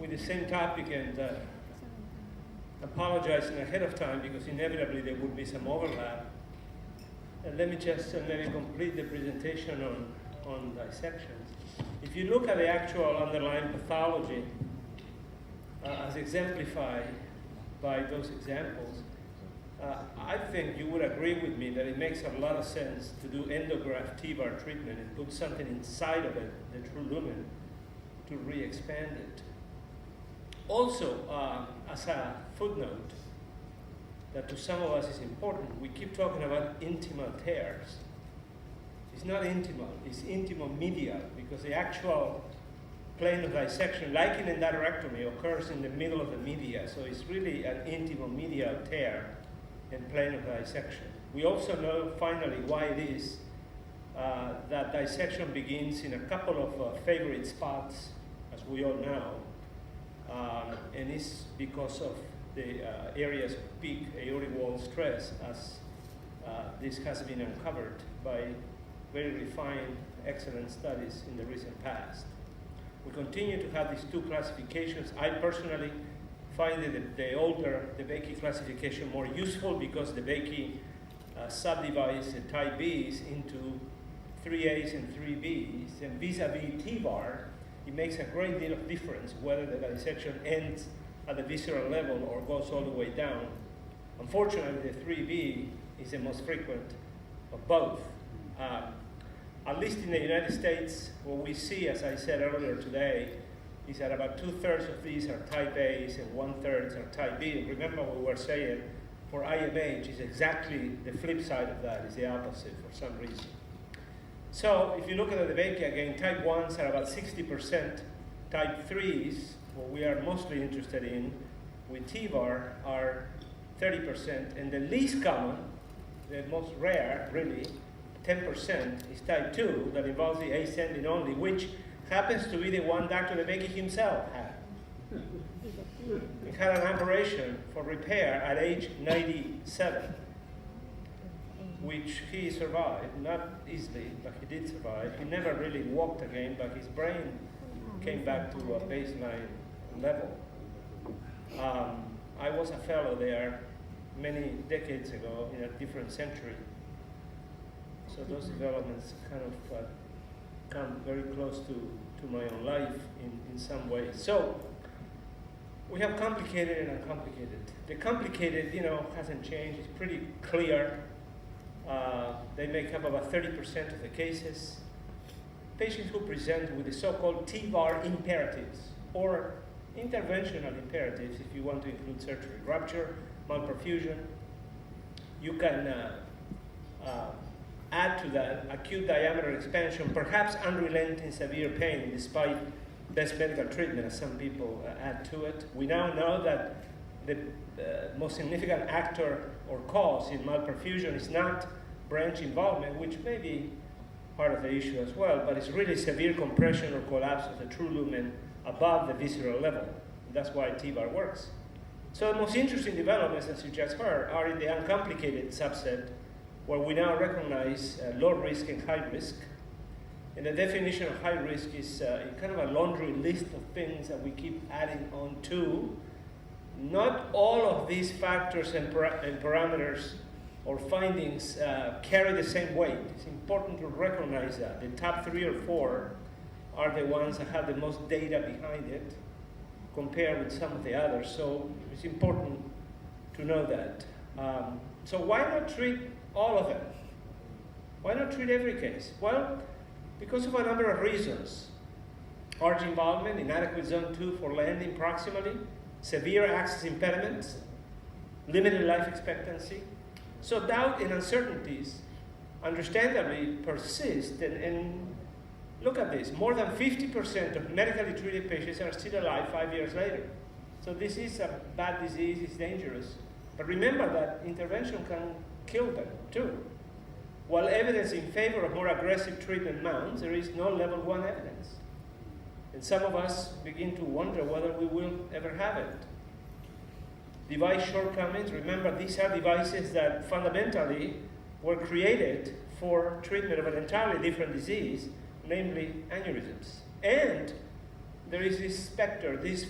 with the same topic and apologizing ahead of time because inevitably there would be some overlap. Let me just maybe complete the presentation on dissections. If you look at the actual underlying pathology as exemplified by those examples, I think you would agree with me that it makes a lot of sense to do endograft TEVAR treatment and put something inside of it, the true lumen, to re-expand it. Also, as a footnote, that to some of us is important, we keep talking about intimal tears. It's not intimal, it's intimomedial, because the actual plane of dissection, like in endarterectomy, occurs in the middle of the media, so it's really an intimomedial tear and plane of dissection. We also know finally why it is that dissection begins in a couple of favorite spots, as we all know, and it's because of the areas of peak aortic wall stress, as this has been uncovered by very refined, excellent studies in the recent past. We continue to have these two classifications. I personally find the older DeBakey classification more useful because DeBakey subdivides the type B's into 3A's and 3B's, and vis-a-vis TEVAR, it makes a great deal of difference whether the dissection ends at the visceral level or goes all the way down. Unfortunately, the 3B is the most frequent of both. At least in the United States, what we see, as I said earlier today, is that about 2/3 of these are type A's and 1/3 are type B. And remember what we were saying, for IMH is exactly the flip side of that, is the opposite for some reason. So if you look at the DeBakey again, type 1s are about 60%, type 3s, what we are mostly interested in with TEVAR, are 30%, and the least common, the most rare really, 10% is type 2 that involves the ascending only, which happens to be the one Dr. DeBakey himself had. He had an operation for repair at age 97, which he survived, not easily, but he did survive. He never really walked again, but his brain came back to a baseline level. I was a fellow there many decades ago in a different century. So those developments kind of come very close to my own life in some ways. So we have complicated and uncomplicated. The complicated, hasn't changed. It's pretty clear. They make up about 30% of the cases. Patients who present with the so-called TEVAR imperatives, or interventional imperatives, if you want to include surgery, rupture, malperfusion. You can add to that acute diameter expansion, perhaps unrelenting severe pain despite best medical treatment, as some people add to it. We now know that the most significant actor or cause in malperfusion is not branch involvement, which may be part of the issue as well, but it's really severe compression or collapse of the true lumen above the visceral level. That's why TEVAR works. So the most interesting developments, as you just heard, are in the uncomplicated subset, where we now recognize low risk and high risk. And the definition of high risk is kind of a laundry list of things that we keep adding on to. Not all of these factors and parameters or findings carry the same weight. It's important to recognize that. The top 3 or 4 are the ones that have the most data behind it, compared with some of the others. So it's important to know that. So why not treat all of them? Why not treat every case? Well, because of a number of reasons. Arch involvement, inadequate zone 2 for landing proximally, severe access impediments, limited life expectancy. So doubt and uncertainties understandably persist, and look at this, more than 50% of medically treated patients are still alive 5 years later. So this is a bad disease, it's dangerous. But remember that intervention can kill them too. While evidence in favor of more aggressive treatment mounts, there is no level 1 evidence. And some of us begin to wonder whether we will ever have it. Device shortcomings, remember these are devices that fundamentally were created for treatment of an entirely different disease, namely aneurysms. And there is this specter, this